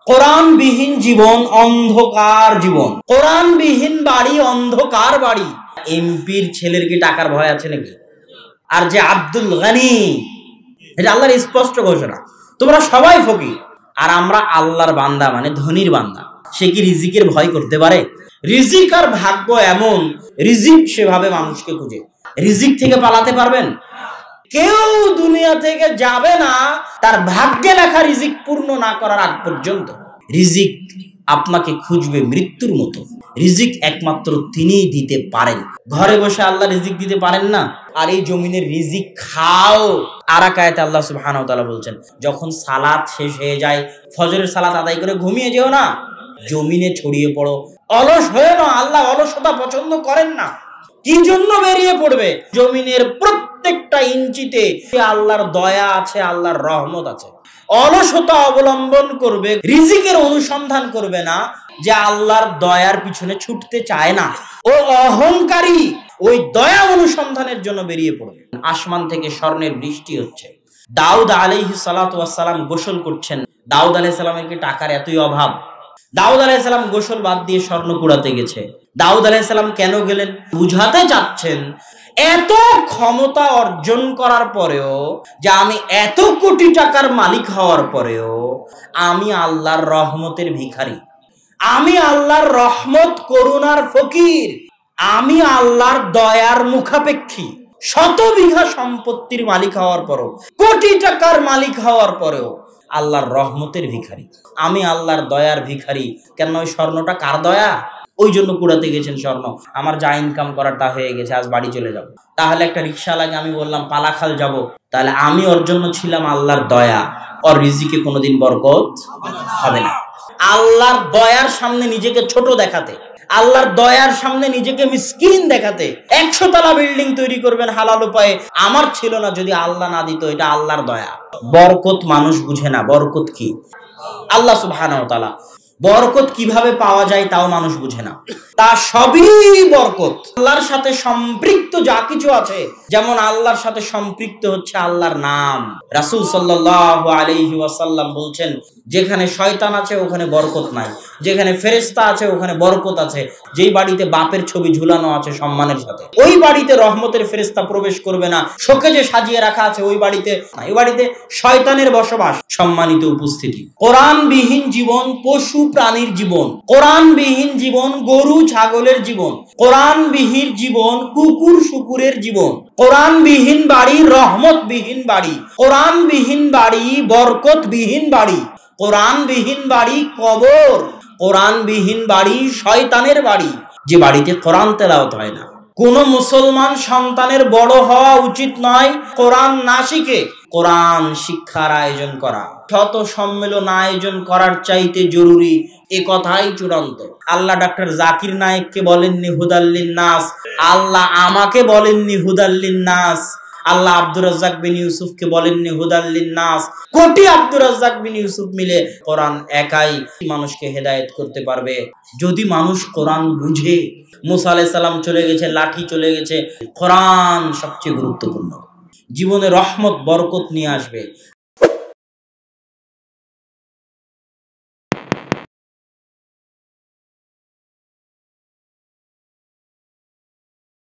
কোরআনবিহীন জীবন অন্ধকার জীবন, কোরআনবিহীন বাড়ি অন্ধকার বাড়ি। এমপির ছেলের কি টাকার ভয় আছে নাকি? আর যে আব্দুল গনি, এটা আল্লাহর স্পষ্ট ঘোষণা, তোমরা সবাই ফকির আর আমরা আল্লাহর বান্দা, মানে ধনির বান্দা। সে কি রিজিকের ভয় করতে পারে? রিজিক আর ভাগ্য এমন, রিজিক সেভাবে মানুষকে খুঁজে। রিজিক থেকে পালাতে পারবেন? কেউ দুনিয়া থেকে যাবে না তার ভাগ্যে লেখা রিজিক পূর্ণ না করার আগ পর্যন্ত। রিজিক আপনাকে খুঁজবে মৃত্যুর মতো। রিজিক একমাত্র তিনিই দিতে পারেন। ঘরে বসে আল্লাহ রিজিক দিতে পারেন না। আর এই জমিনের রিজিক খাও। আর এক আয়াতে আল্লাহ সুবহানাহু ওয়া তাআলা বলছেন, যখন সালাত শেষ হয়ে যায়, ফজরের সালাত আদায় করে ঘুমিয়ে যেও না, জমিনে ছড়িয়ে পড়ো, অলস হয়ে না। আল্লাহ অলসতা পছন্দ করেন না। কি জন্য বেরিয়ে পড়বে? জমিনের প্রত্যেকটা ইঞ্চিতে আল্লাহর দয়া আছে, আল্লাহর রহমত আছে। অলসতা অবলম্বন করবে, রিজিকের অনুসন্ধান করবে না, যে আল্লাহর দয়ার পিছনে ছুটতে চায় না, ও অহংকারী। ওই দয়া অনুসন্ধানের জন্য বেরিয়ে পড়বে। আসমান থেকে স্বর্ণের বৃষ্টি হচ্ছে। দাউদ আলাইহিস সালাতু ওয়াস সালাম গোসল করছেন। দাউদ আলাইহিস সালামের কি টাকার এতই অভাব? দাউদ আলাইহিস সালাম গোসল বাদ দিয়ে স্বর্ণ কুড়াতে গেছে। দাউদ আলাইহিস সালাম কেন গেলেন? বুঝাতে চাচ্ছেন, এত ক্ষমতা অর্জন করার পরেও, যে আমি এত কোটি টাকার মালিক হওয়ার পরেও আমি আল্লাহর রহমতের ভিখারি, আমি আল্লাহর রহমত করুণার ফকির, আমি আল্লাহর দয়ার মুখাপেক্ষী। শত বিঘা সম্পত্তির মালিক হওয়ার পরেও, কোটি টাকার মালিক হওয়ার পরেও আল্লাহর রহমতের ভিখারি, আমি আল্লাহর দয়ার ভিখারি। কেন? ওই স্বর্ণটা কার দয়া? ওই জন্য কুড়াতে গেছেন স্বর্ণ। আমার যা ইনকাম করার তা হয়ে গেছে, আজ বাড়ি চলে যাব। তাহলে একটা রিক্সা লাগে, আমি বললাম পালাখাল যাব, তাহলে আমি ওর জন্য ছিলাম আল্লাহর দয়া। ওর রিজিকে কোনোদিন বরকত হবে না। আল্লাহর দয়ার সামনে নিজেকে ছোট দেখাতে, আল্লাহর দয়ার সামনে নিজেকে মিসকিন দেখাতে 100 তলা বিল্ডিং তৈরি করবেন হালাল উপায়ে, আমার ছিল না, যদি আল্লাহ না দিত। এটা আল্লাহর দয়া। বরকত মানুষ বুঝে না। বরকত কি? আল্লাহ সুবহানাহু ওয়া তাআলা। বরকত কিভাবে পাওয়া যায় তাও মানুষ বুঝে না। তা সবই বরকত। আল্লাহর সাথে সম্পৃক্ত যা কিছু আছে, যেমন আল্লাহর সাথে সম্পৃক্ত হচ্ছে আল্লাহর নাম। রাসূল সাল্লাল্লাহু আলাইহি ওয়াসাল্লাম বলছেন, যেখানে শয়তান আছে ওখানে বরকত নাই, যেখানে ফেরেশতা আছে ওখানে বরকত আছে। যেই বাড়িতে বাপের ছবি ঝুলানো আছে সম্মানের সাথে, ওই বাড়িতে রহমতের ফেরেশতা প্রবেশ করবে না। শোকেজে সাজিয়ে রাখা আছে ওই বাড়িতে, ওই বাড়িতে শয়তানের বসবাস। সম্মানিত উপস্থিতি, কোরআনবিহীন জীবন পশু প্রাণীর জীবন, কোরআনবিহীন জীবন গরু ছাগলের জীবন, কোরআনবিহীন জীবন কুকুর শুকুরের জীবন, কোরআনবিহীন বাড়ি রহমতবিহীন বাড়ি, কোরআনবিহীন বাড়ি বরকতবিহীন বাড়ি, কোরআনবিহীন বাড়ি কবর, কোরআনবিহীন বাড়ি শয়তানের বাড়ি, যে বাড়িতে কোরআন তেলাওয়াত হয় না। কোন মুসলমান সন্তানের বড় হওয়া উচিত নয় কোরআন না শিখে। কোরআন শিক্ষার আয়োজন করা, শত সম্মেলন আয়োজন করার চাইতে জরুরি, এ কথাই চূড়ান্ত। আল্লাহ ডাক্তার জাকির নায়েককে বলেননি হুদাল্লিন নাস, আল্লাহ আমাকে বলেননি হুদাল্লিন নাস। আল্লাহ আব্দুর রাজ্জাক বিন ইউসুফকে বলেননি হুদাল্লিন নাস। কোটি আব্দুর রাজ্জাক বিন ইউসুফ মিলে কোরআন একাই মানুষকে হেদায়েত করতে পারবে, যদি মানুষ কোরআন বুঝে। মুসা আলাইহিস সালাম চলে গেছে, লাঠি চলে গেছে, কোরআন সবচেয়ে গুরুত্বপূর্ণ। জীবনে রহমত বরকত নিয়ে আসবে।